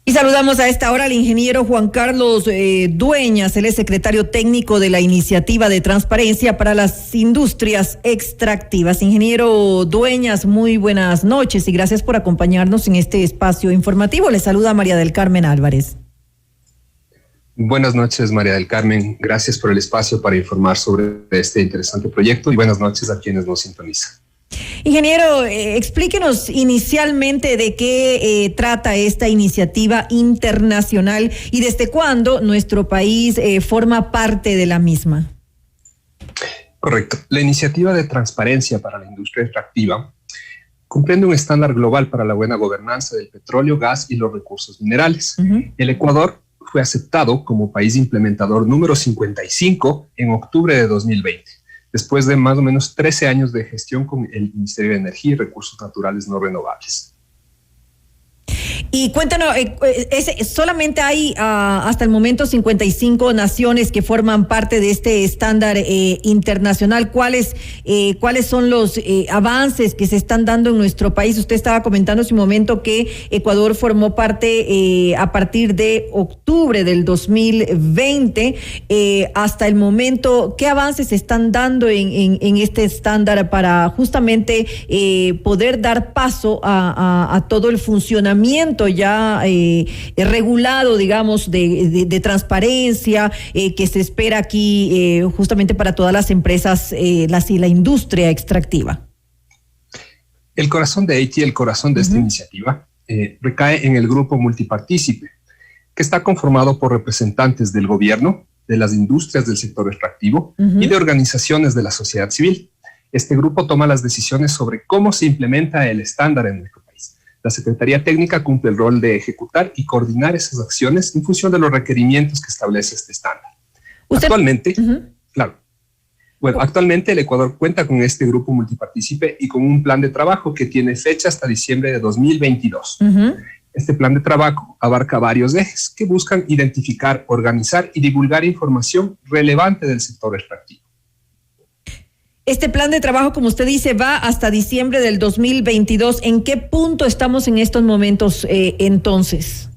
Y saludamos a esta hora al ingeniero Juan Carlos Dueñas, él es secretario técnico de la Iniciativa de Transparencia para las Industrias Extractivas. Ingeniero Dueñas, muy buenas noches y gracias por acompañarnos en este espacio informativo. Le saluda María del Carmen Álvarez. Buenas noches, María del Carmen. Gracias por el espacio para informar sobre este interesante proyecto y buenas noches a quienes nos sintonizan. Ingeniero, explíquenos inicialmente de qué trata esta iniciativa internacional y desde cuándo nuestro país forma parte de la misma. Correcto. La Iniciativa de Transparencia para la Industria Extractiva comprende un estándar global para la buena gobernanza del petróleo, gas y los recursos minerales. El Ecuador fue aceptado como país implementador número 55 en octubre de 2020. Después de más o menos 13 años de gestión con el Ministerio de Energía y Recursos Naturales No Renovables. Y cuéntanos, solamente hay hasta el momento 55 naciones que forman parte de este estándar internacional. ¿Cuáles son los avances que se están dando en nuestro país? Usted estaba comentando hace un momento que Ecuador formó parte a partir de octubre del 2020. Hasta el momento, ¿qué avances se están dando en este estándar para justamente poder dar paso a todo el funcionamiento ya regulado, digamos, de transparencia que se espera aquí justamente para todas las empresas, la industria extractiva? El corazón de Haití, el corazón de esta iniciativa, recae en el grupo multipartícipe, que está conformado por representantes del gobierno, de las industrias del sector extractivo y de organizaciones de la sociedad civil. Este grupo toma las decisiones sobre cómo se implementa el estándar en nuestro país. La Secretaría Técnica cumple el rol de ejecutar y coordinar esas acciones en función de los requerimientos que establece este estándar. Actualmente, actualmente el Ecuador cuenta con este grupo multipartícipe y con un plan de trabajo que tiene fecha hasta diciembre de 2022. Este plan de trabajo abarca varios ejes que buscan identificar, organizar y divulgar información relevante del sector extractivo. Este plan de trabajo, como usted dice, va hasta diciembre del 2022. ¿En qué punto estamos en estos momentos entonces?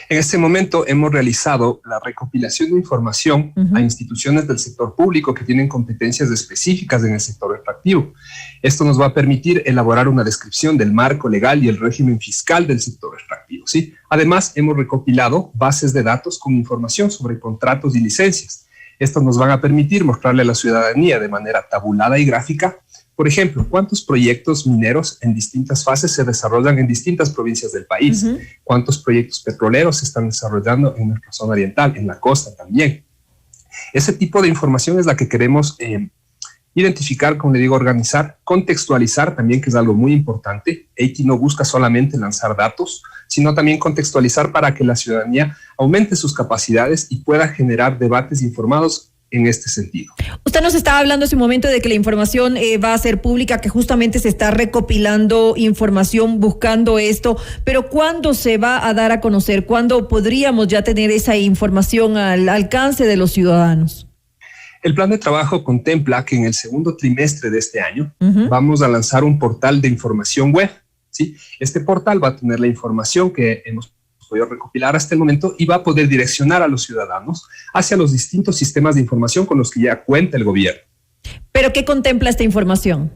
En este momento hemos realizado la recopilación de información a instituciones del sector público que tienen competencias específicas en el sector extractivo. Esto nos va a permitir elaborar una descripción del marco legal y el régimen fiscal del sector extractivo, ¿sí? Además, hemos recopilado bases de datos con información sobre contratos y licencias. Estos nos van a permitir mostrarle a la ciudadanía de manera tabulada y gráfica, por ejemplo, cuántos proyectos mineros en distintas fases se desarrollan en distintas provincias del país, cuántos proyectos petroleros se están desarrollando en nuestra zona oriental, en la costa también. Ese tipo de información es la que queremos identificar, como le digo, organizar, contextualizar también, que es algo muy importante. Haití no busca solamente lanzar datos, sino también contextualizar para que la ciudadanía aumente sus capacidades y pueda generar debates informados en este sentido. Usted nos estaba hablando hace un momento de que la información va a ser pública, que justamente se está recopilando información buscando esto, pero ¿cuándo se va a dar a conocer? ¿Cuándo podríamos ya tener esa información al alcance de los ciudadanos? El plan de trabajo contempla que en el segundo trimestre de este año vamos a lanzar un portal de información web, ¿sí? Este portal va a tener la información que hemos podido recopilar hasta el momento y va a poder direccionar a los ciudadanos hacia los distintos sistemas de información con los que ya cuenta el gobierno. ¿Pero qué contempla esta información?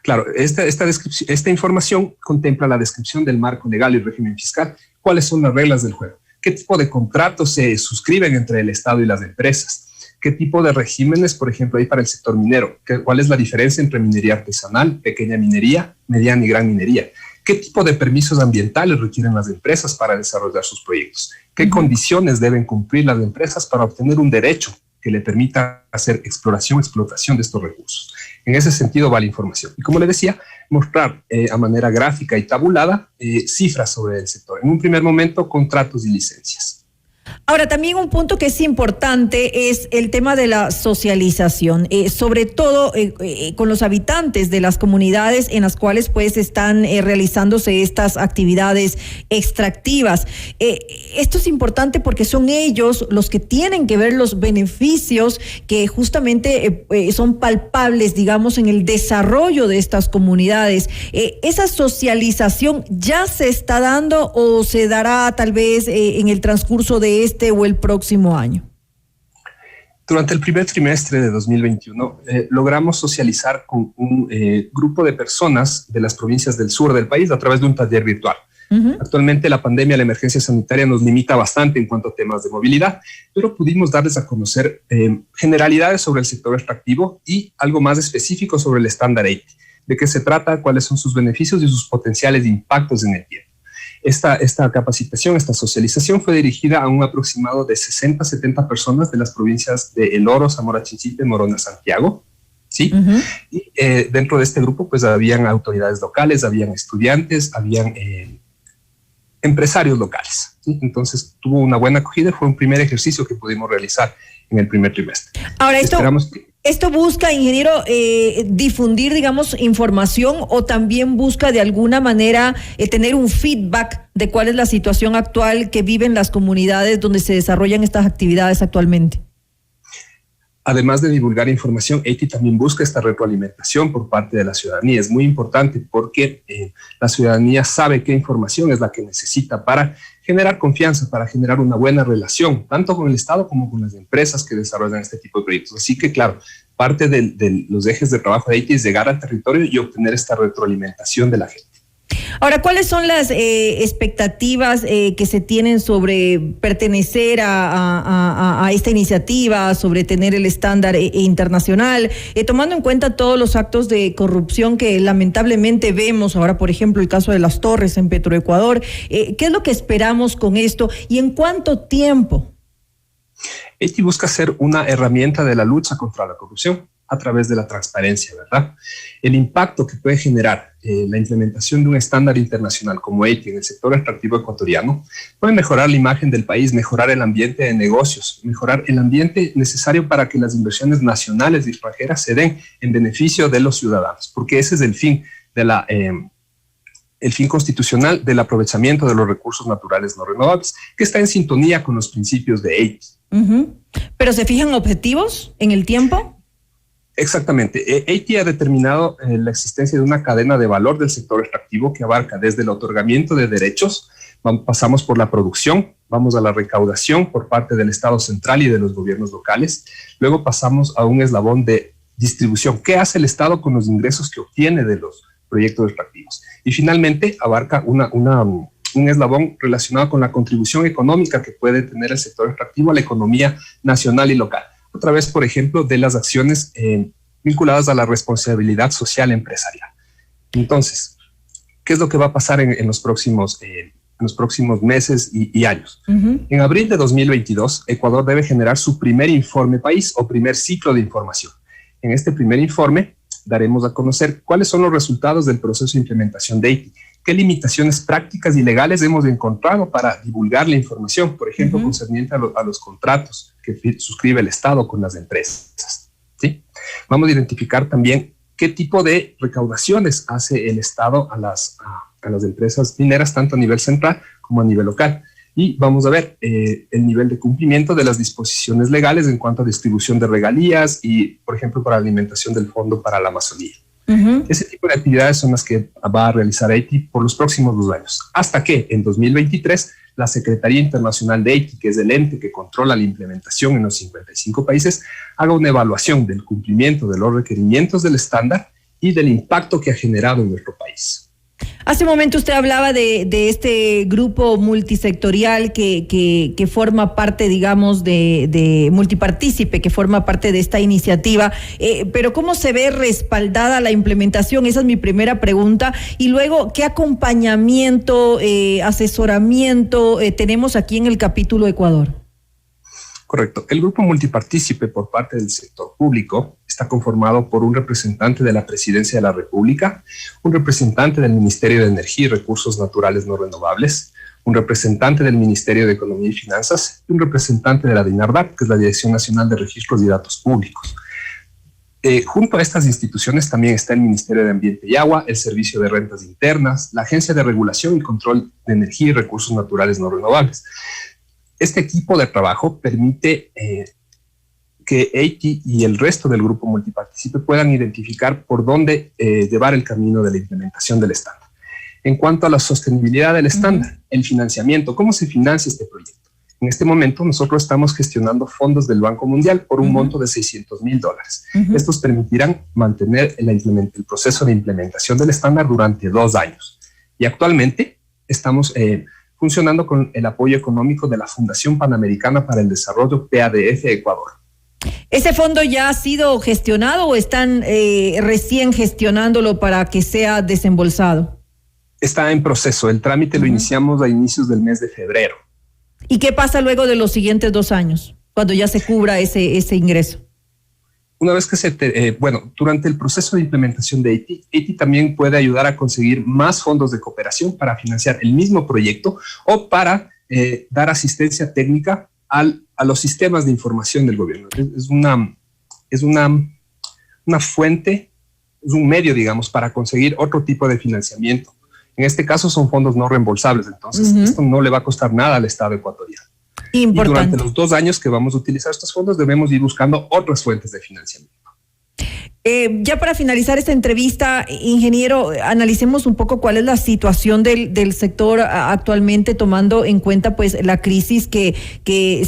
Claro, esta información contempla la descripción del marco legal y régimen fiscal, cuáles son las reglas del juego, qué tipo de contratos se suscriben entre el Estado y las empresas, qué tipo de regímenes, por ejemplo, hay para el sector minero, cuál es la diferencia entre minería artesanal, pequeña minería, mediana y gran minería, qué tipo de permisos ambientales requieren las empresas para desarrollar sus proyectos, qué condiciones deben cumplir las empresas para obtener un derecho que le permita hacer explotación de estos recursos. En ese sentido va la información. Y como le decía, mostrar a manera gráfica y tabulada cifras sobre el sector. En un primer momento, contratos y licencias. Ahora, también un punto que es importante es el tema de la socialización, sobre todo con los habitantes de las comunidades en las cuales pues están realizándose estas actividades extractivas. Esto es importante porque son ellos los que tienen que ver los beneficios que justamente son palpables, digamos, en el desarrollo de estas comunidades. ¿Esa socialización ya se está dando o se dará tal vez en el transcurso de este o el próximo año? Durante el primer trimestre de 2021 logramos socializar con un grupo de personas de las provincias del sur del país a través de un taller virtual. Actualmente la pandemia, la emergencia sanitaria nos limita bastante en cuanto a temas de movilidad, pero pudimos darles a conocer generalidades sobre el sector extractivo y algo más específico sobre el estándar 80, de qué se trata, cuáles son sus beneficios y sus potenciales impactos en el tiempo. Esta capacitación, esta socialización fue dirigida a un aproximado de 60 a 70 personas de las provincias de El Oro, Zamora Chinchipe, Morona, Santiago. ¿Sí? Y dentro de este grupo pues habían autoridades locales, habían estudiantes, habían empresarios locales. ¿Sí? Entonces tuvo una buena acogida, fue un primer ejercicio que pudimos realizar en el primer trimestre. Ahora, ¿esto busca, ingeniero, difundir, digamos, información o también busca de alguna manera tener un feedback de cuál es la situación actual que viven las comunidades donde se desarrollan estas actividades actualmente? Además de divulgar información, EITI también busca esta retroalimentación por parte de la ciudadanía. Es muy importante porque la ciudadanía sabe qué información es la que necesita para generar confianza, para generar una buena relación, tanto con el Estado como con las empresas que desarrollan este tipo de proyectos. Así que, claro, parte de los ejes de trabajo de EITI es llegar al territorio y obtener esta retroalimentación de la gente. Ahora, ¿cuáles son las expectativas que se tienen sobre pertenecer a esta iniciativa, sobre tener el estándar internacional, tomando en cuenta todos los actos de corrupción que lamentablemente vemos ahora, por ejemplo, el caso de las torres en Petroecuador? ¿Qué es lo que esperamos con esto y en cuánto tiempo? EITI busca ser una herramienta de la lucha contra la corrupción a través de la transparencia, ¿verdad? El impacto que puede generar la implementación de un estándar internacional como EITI en el sector extractivo ecuatoriano puede mejorar la imagen del país, mejorar el ambiente de negocios, mejorar el ambiente necesario para que las inversiones nacionales y extranjeras se den en beneficio de los ciudadanos, porque ese es el fin de el fin constitucional del aprovechamiento de los recursos naturales no renovables, que está en sintonía con los principios de EITI. ¿Pero se fijan objetivos en el tiempo? Exactamente. EITI ha determinado la existencia de una cadena de valor del sector extractivo que abarca desde el otorgamiento de derechos, pasamos por la producción, vamos a la recaudación por parte del Estado central y de los gobiernos locales, luego pasamos a un eslabón de distribución. ¿Qué hace el Estado con los ingresos que obtiene de los proyectos extractivos? Y finalmente abarca un eslabón relacionado con la contribución económica que puede tener el sector extractivo a la economía nacional y local, a través, por ejemplo, de las acciones vinculadas a la responsabilidad social empresarial. Entonces, ¿qué es lo que va a pasar en los próximos meses y años? En abril de 2022, Ecuador debe generar su primer informe país o primer ciclo de información. En este primer informe daremos a conocer cuáles son los resultados del proceso de implementación de EITI, qué limitaciones prácticas y legales hemos encontrado para divulgar la información, por ejemplo, concerniente a los contratos que suscribe el Estado con las empresas. ¿Sí? Vamos a identificar también qué tipo de recaudaciones hace el Estado a las empresas mineras, tanto a nivel central como a nivel local. Y vamos a ver el nivel de cumplimiento de las disposiciones legales en cuanto a distribución de regalías y, por ejemplo, para la alimentación del Fondo para la Amazonía. Ese tipo de actividades son las que va a realizar EITI por los próximos 2 años, hasta que en 2023 la Secretaría Internacional de EITI, que es el ente que controla la implementación en los 55 países, haga una evaluación del cumplimiento de los requerimientos del estándar y del impacto que ha generado en nuestro país. Hace un momento usted hablaba de este grupo multisectorial que forma parte, digamos, de multipartícipe, que forma parte de esta iniciativa, pero ¿cómo se ve respaldada la implementación? Esa es mi primera pregunta. Y luego, ¿qué acompañamiento, asesoramiento tenemos aquí en el capítulo Ecuador? Correcto. El grupo multipartícipe por parte del sector público está conformado por un representante de la Presidencia de la República, un representante del Ministerio de Energía y Recursos Naturales No Renovables, un representante del Ministerio de Economía y Finanzas y un representante de la DINARDAC, que es la Dirección Nacional de Registros y Datos Públicos. Junto a estas instituciones también está el Ministerio de Ambiente y Agua, el Servicio de Rentas Internas, la Agencia de Regulación y Control de Energía y Recursos Naturales No Renovables. Este equipo de trabajo permite que EITI y el resto del grupo multiparticipe puedan identificar por dónde llevar el camino de la implementación del estándar. En cuanto a la sostenibilidad del estándar, el financiamiento, ¿cómo se financia este proyecto? En este momento nosotros estamos gestionando fondos del Banco Mundial por un monto de $600,000. Estos permitirán mantener el proceso de implementación del estándar durante 2 años. Y actualmente estamos funcionando con el apoyo económico de la Fundación Panamericana para el Desarrollo, PADF Ecuador. ¿Ese fondo ya ha sido gestionado o están recién gestionándolo para que sea desembolsado? Está en proceso. El trámite lo iniciamos a inicios del mes de febrero. ¿Y qué pasa luego de los siguientes 2 años, cuando ya se cubra ese ingreso? Una vez que durante el proceso de implementación de EITI también puede ayudar a conseguir más fondos de cooperación para financiar el mismo proyecto o para dar asistencia técnica a los sistemas de información del gobierno. Es una fuente, es un medio, digamos, para conseguir otro tipo de financiamiento. En este caso son fondos no reembolsables, entonces esto no le va a costar nada al Estado ecuatoriano. Importante. Y durante los 2 años que vamos a utilizar estos fondos debemos ir buscando otras fuentes de financiamiento. Ya para finalizar esta entrevista, ingeniero, analicemos un poco cuál es la situación del sector actualmente, tomando en cuenta pues la crisis que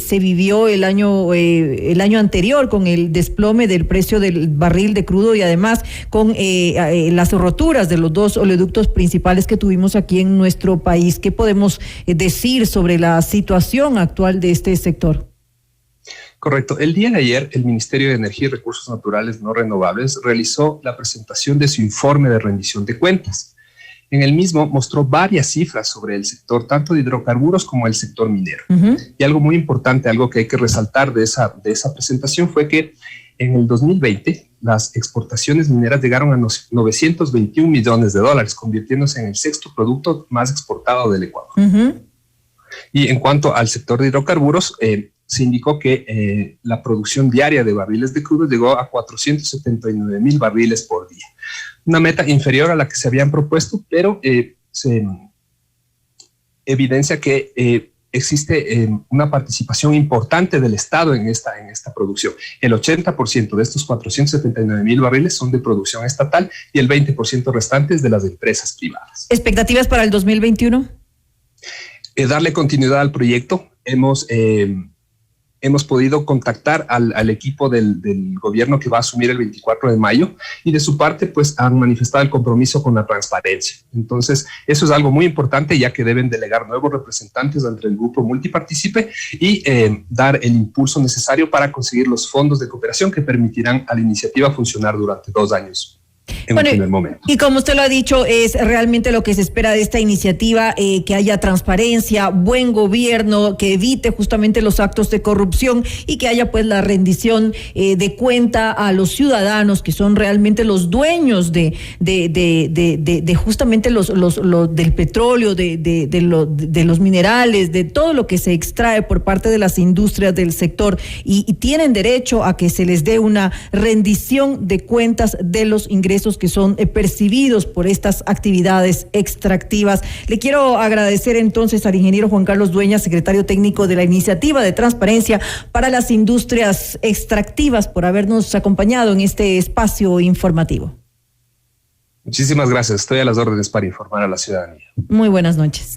se vivió el año anterior con el desplome del precio del barril de crudo y además con las roturas de los 2 oleoductos principales que tuvimos aquí en nuestro país. ¿Qué podemos decir sobre la situación actual de este sector? Correcto. El día de ayer, el Ministerio de Energía y Recursos Naturales No Renovables realizó la presentación de su informe de rendición de cuentas. En el mismo mostró varias cifras sobre el sector, tanto de hidrocarburos como el sector minero. Y algo muy importante, algo que hay que resaltar de esa presentación fue que en el 2020 las exportaciones mineras llegaron a $921 millones, convirtiéndose en el 6º producto más exportado del Ecuador. Y en cuanto al sector de hidrocarburos, se indicó que la producción diaria de barriles de crudo llegó a 479,000 barriles por día. Una meta inferior a la que se habían propuesto, pero se evidencia que existe una participación importante del Estado en esta producción. El 80% de estos 479,000 barriles son de producción estatal y el 20% restante es de las empresas privadas. ¿Expectativas para el 2021? Darle continuidad al proyecto. Hemos podido contactar al equipo del gobierno que va a asumir el 24 de mayo y de su parte pues han manifestado el compromiso con la transparencia. Entonces eso es algo muy importante, ya que deben delegar nuevos representantes entre el grupo multipartícipe y dar el impulso necesario para conseguir los fondos de cooperación que permitirán a la iniciativa funcionar durante 2 años. En un primer momento. Y como usted lo ha dicho, es realmente lo que se espera de esta iniciativa, que haya transparencia, buen gobierno, que evite justamente los actos de corrupción y que haya pues la rendición de cuenta a los ciudadanos, que son realmente los dueños de justamente los del petróleo, de los minerales, de todo lo que se extrae por parte de las industrias del sector y tienen derecho a que se les dé una rendición de cuentas de los ingresos que son percibidos por estas actividades extractivas. Le quiero agradecer entonces al ingeniero Juan Carlos Dueñas, secretario técnico de la Iniciativa de Transparencia para las Industrias Extractivas, por habernos acompañado en este espacio informativo. Muchísimas gracias. Estoy a las órdenes para informar a la ciudadanía. Muy buenas noches.